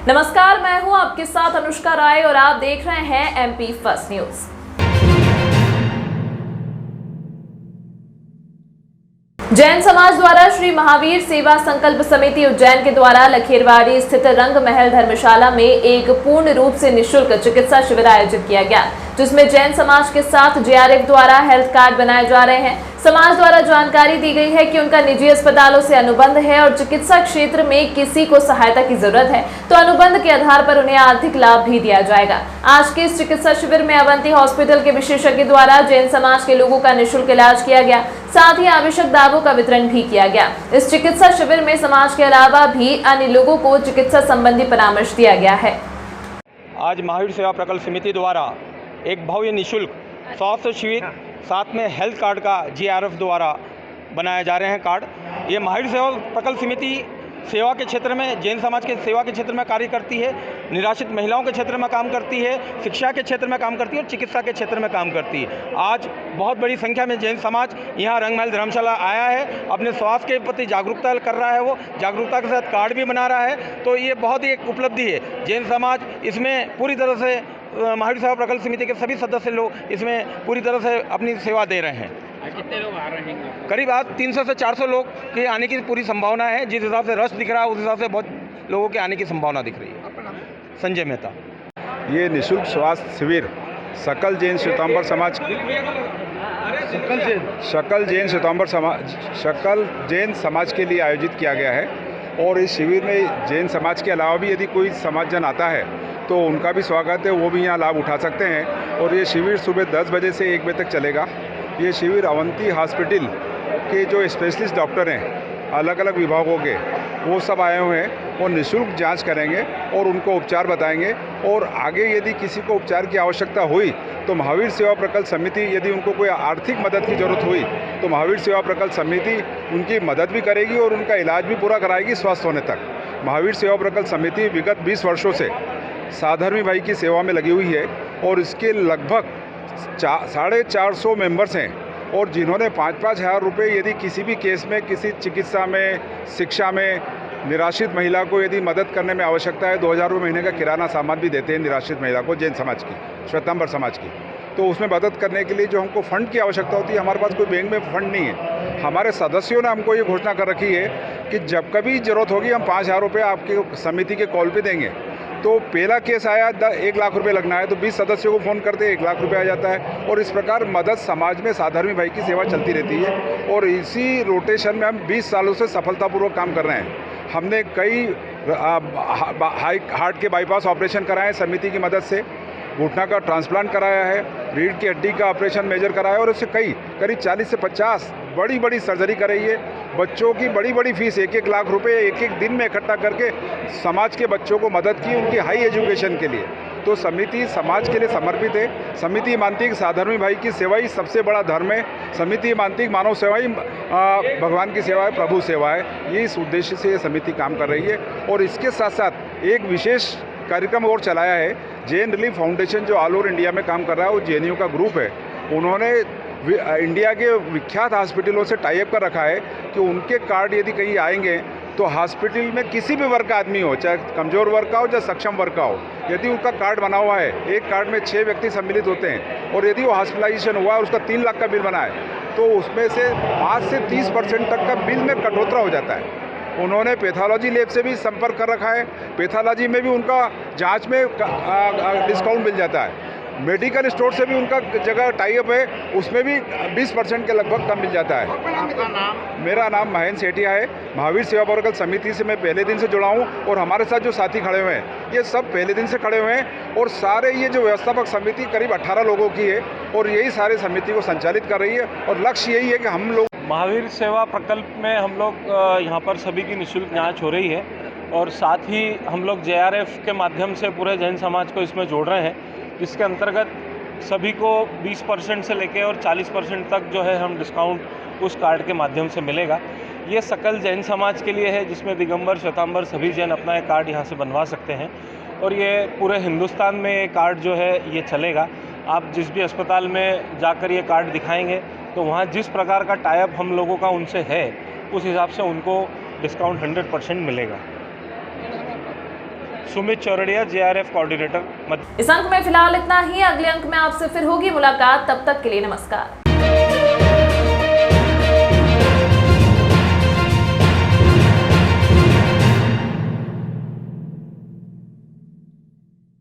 नमस्कार, मैं हूं आपके साथ अनुष्का राय और आप देख रहे हैं एमपी फर्स्ट न्यूज। जैन समाज द्वारा श्री महावीर सेवा संकल्प समिति उज्जैन के द्वारा लखेरवाड़ी स्थित रंग महल धर्मशाला में एक पूर्ण रूप से निःशुल्क चिकित्सा शिविर आयोजित किया गया, जिसमें जैन समाज के साथ जेआरएफ द्वारा हेल्थ कार्ड बनाए जा रहे हैं। समाज द्वारा जानकारी दी गई है कि उनका निजी अस्पतालों से अनुबंध है और चिकित्सा क्षेत्र में किसी को सहायता की जरूरत है तो अनुबंध के आधार पर उन्हें आर्थिक लाभ भी दिया जाएगा। आज के इस चिकित्सा शिविर में अवंती हॉस्पिटल के विशेषज्ञ द्वारा जैन समाज के लोगों का निःशुल्क इलाज किया गया, साथ ही आवश्यक दावों का वितरण भी किया गया। इस चिकित्सा शिविर में समाज के अलावा भी अन्य लोगों को चिकित्सा संबंधी परामर्श दिया गया है। आज महावीर सेवा प्रकल्प समिति द्वारा एक भव्य निःशुल्क स्वास्थ्य शिविर, साथ में हेल्थ कार्ड का जेआरएफ द्वारा बनाए जा रहे हैं कार्ड। ये महावीर सेवा प्रकल्प समिति सेवा के क्षेत्र में, जैन समाज के सेवा के क्षेत्र में कार्य करती है, निराश्रित महिलाओं के क्षेत्र में काम करती है, शिक्षा के क्षेत्र में काम करती है और चिकित्सा के क्षेत्र में काम करती है। आज बहुत बड़ी संख्या में जैन समाज यहाँ रंगमहल धर्मशाला आया है, अपने स्वास्थ्य के प्रति जागरूकता कर रहा है, वो जागरूकता के साथ कार्ड भी बना रहा है। तो ये बहुत ही एक उपलब्धि है। जैन समाज इसमें पूरी तरह से, महावीर सेवा प्रकल्प समिति के सभी सदस्य लोग इसमें पूरी तरह से अपनी सेवा दे रहे हैं। कितने लोग आ रहे हैं? करीब आज 300 से 400 लोग के आने की पूरी संभावना है। जिस हिसाब से रश दिख रहा है उस हिसाब से बहुत लोगों के आने की संभावना दिख रही है। संजय मेहता। ये निःशुल्क स्वास्थ्य शिविर सकल जैन श्वेतांबर समाज के लिए आयोजित किया गया है। और इस शिविर में जैन समाज के अलावा भी यदि कोई समाजजन आता है तो उनका भी स्वागत है, वो भी यहाँ लाभ उठा सकते हैं। और ये शिविर सुबह 10 बजे से 1 बजे तक चलेगा। ये शिविर अवंती हॉस्पिटल के जो स्पेशलिस्ट डॉक्टर हैं अलग अलग विभागों के, वो सब आए हुए हैं। वो निःशुल्क जांच करेंगे और उनको उपचार बताएंगे। और आगे यदि किसी को उपचार की आवश्यकता हुई तो महावीर सेवा प्रकल्प समिति, यदि उनको कोई आर्थिक मदद की ज़रूरत हुई तो महावीर सेवा प्रकल्प समिति उनकी मदद भी करेगी और उनका इलाज भी पूरा कराएगी स्वस्थ होने तक। महावीर सेवा प्रकल्प समिति विगत 20 वर्षों से साधर्मी भाई की सेवा में लगी हुई है और इसके लगभग 450 मेंबर्स हैं। और जिन्होंने 5-5 हज़ार रुपये यदि किसी भी केस में, किसी चिकित्सा में, शिक्षा में निराश्रित महिला को यदि मदद करने में आवश्यकता है, 2000 रुपये महीने का किराना सामान भी देते हैं निराश्रित महिला को, जैन समाज की, श्वेतांबर समाज की। तो उसमें मदद करने के लिए जो हमको फ़ंड की आवश्यकता होती है, हमारे पास कोई बैंक में फ़ंड नहीं है। हमारे सदस्यों ने हमको ये घोषणा कर रखी है कि जब कभी ज़रूरत होगी हम 5000 रुपये आपके समिति के कॉल पे देंगे। तो पहला केस आया 1 लाख रुपए लगना है तो 20 सदस्यों को फ़ोन करते 1 लाख रुपए आ जाता है। और इस प्रकार मदद समाज में साधर्मी भाई की सेवा चलती रहती है। और इसी रोटेशन में हम 20 सालों से सफलतापूर्वक काम कर रहे हैं। हमने कई हार्ट के बाईपास ऑपरेशन कराए हैं समिति की मदद से, घुटना का ट्रांसप्लांट कराया है, रीढ़ की हड्डी का ऑपरेशन मेजर कराया है और उससे करीब 40 से 50 बड़ी सर्जरी कराई है। बच्चों की बड़ी फीस 1-1 लाख रुपए एक दिन में इकट्ठा करके समाज के बच्चों को मदद की उनकी हाई एजुकेशन के लिए। तो समिति समाज के लिए समर्पित है। समिति मानती है कि साधर्मी भाई की सेवा ही सबसे बड़ा धर्म है। समिति मानती है कि मानव सेवा ही भगवान की सेवा है, प्रभु सेवा है। ये इस उद्देश्य से ये समिति काम कर रही है। और इसके साथ साथ एक विशेष कार्यक्रम और चलाया है। जैन रिलीफ फाउंडेशन जो ऑल ओवर इंडिया में काम कर रहा है, वो जेएनयू का ग्रुप है। उन्होंने इंडिया के विख्यात हॉस्पिटलों से टाई अप कर रखा है कि उनके कार्ड यदि कहीं आएंगे तो हॉस्पिटल में किसी भी वर्ग का आदमी हो, चाहे कमज़ोर वर्ग का हो चाहे सक्षम वर्ग का हो, यदि उनका कार्ड बना हुआ है, एक कार्ड में 6 व्यक्ति सम्मिलित होते हैं और यदि वो हॉस्पिटलाइजेशन हुआ है, उसका 3 लाख का बिल बना है तो उसमें से 5 से 30% तक का बिल में कटौती हो जाता है। उन्होंने पैथोलॉजी लैब से भी संपर्क कर रखा है। पैथोलॉजी में भी उनका जांच में डिस्काउंट मिल जाता है। मेडिकल स्टोर से भी उनका जगह टाई अप है, उसमें भी 20% के लगभग कम मिल जाता है। आपका नाम? मेरा नाम महेंद्र सेठिया है। महावीर सेवा प्रकल्प समिति से मैं पहले दिन से जुड़ा हूँ और हमारे साथ जो साथी खड़े हुए हैं ये सब पहले दिन से खड़े हुए हैं। और सारे ये जो व्यवस्थापक समिति करीब 18 लोगों की है और यही सारे समिति को संचालित कर रही है। और लक्ष्य यही है कि हम लोग महावीर सेवा प्रकल्प में हम लोग यहाँ पर सभी की निःशुल्क जांच हो रही है और साथ ही हम लोग जेआरएफ के माध्यम से पूरे जैन समाज को इसमें जोड़ रहे हैं, जिसके अंतर्गत सभी को 20% से लेकर और 40% तक जो है हम डिस्काउंट उस कार्ड के माध्यम से मिलेगा। ये सकल जैन समाज के लिए है, जिसमें दिगंबर श्वेतांबर सभी जैन अपना एक कार्ड यहाँ से बनवा सकते हैं और ये पूरे हिंदुस्तान में ये कार्ड जो है ये चलेगा। आप जिस भी अस्पताल में जाकर ये कार्ड दिखाएंगे तो वहाँ जिस प्रकार का टाई अप हम लोगों का उनसे है उस हिसाब से उनको डिस्काउंट 100% मिलेगा। सुमित चौरड़िया, JRF कोऑर्डिनेटर मध्य। इस अंक में फिलहाल इतना ही। अगले अंक में आपसे फिर होगी मुलाकात। तब तक के लिए नमस्कार।